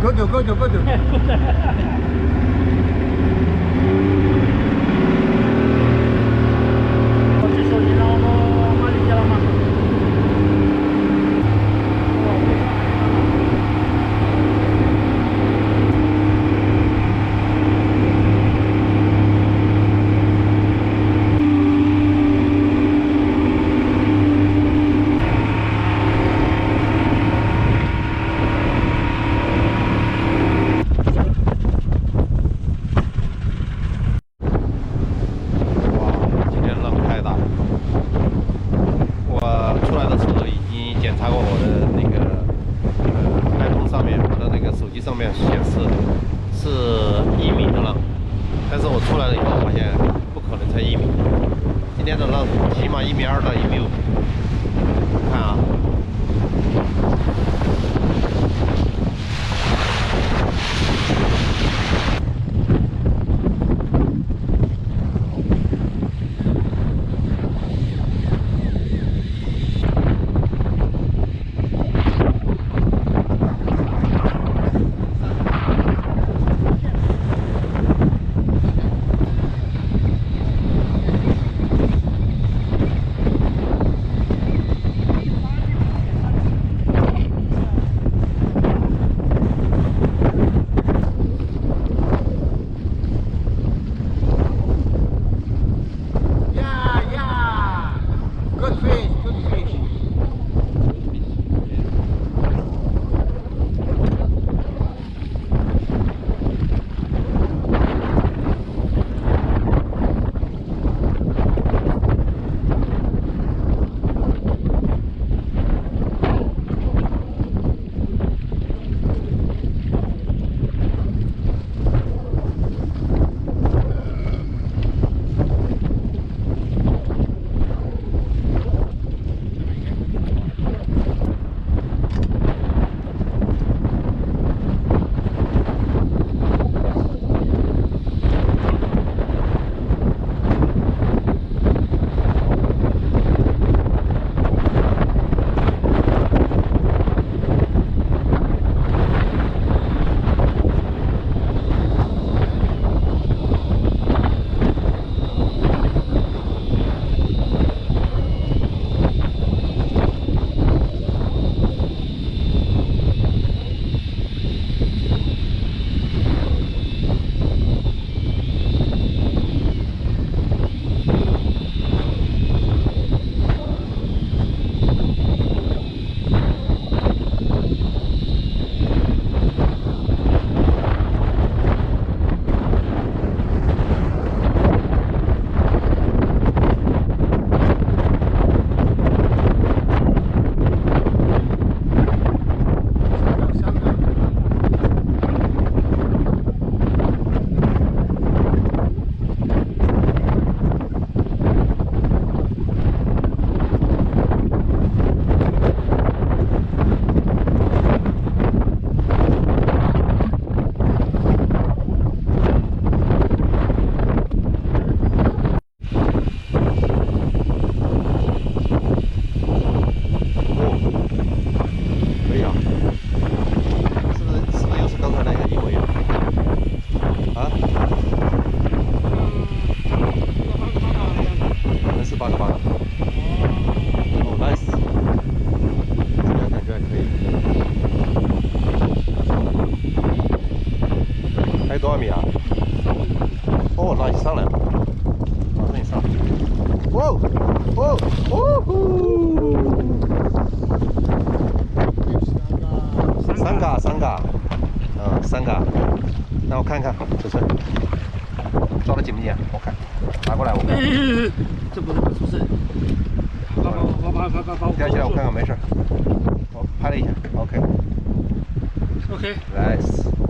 Go to, go to, go to. 我去手机上我马里接了吗？上面显示是1米的浪，但是我出来了以后发现不可能才1米，今天的浪起码1.2米到1.5米。看啊。还有多少米啊？哦，那上来了，马上也上。哇哦哦哦！三嘎，嗯，3嘎。那我看看，尺寸抓的紧不紧啊？我看，拿过来我看。这不是。把吊起来我看看，没事。我拍了一下 ，OK。OK。Nice。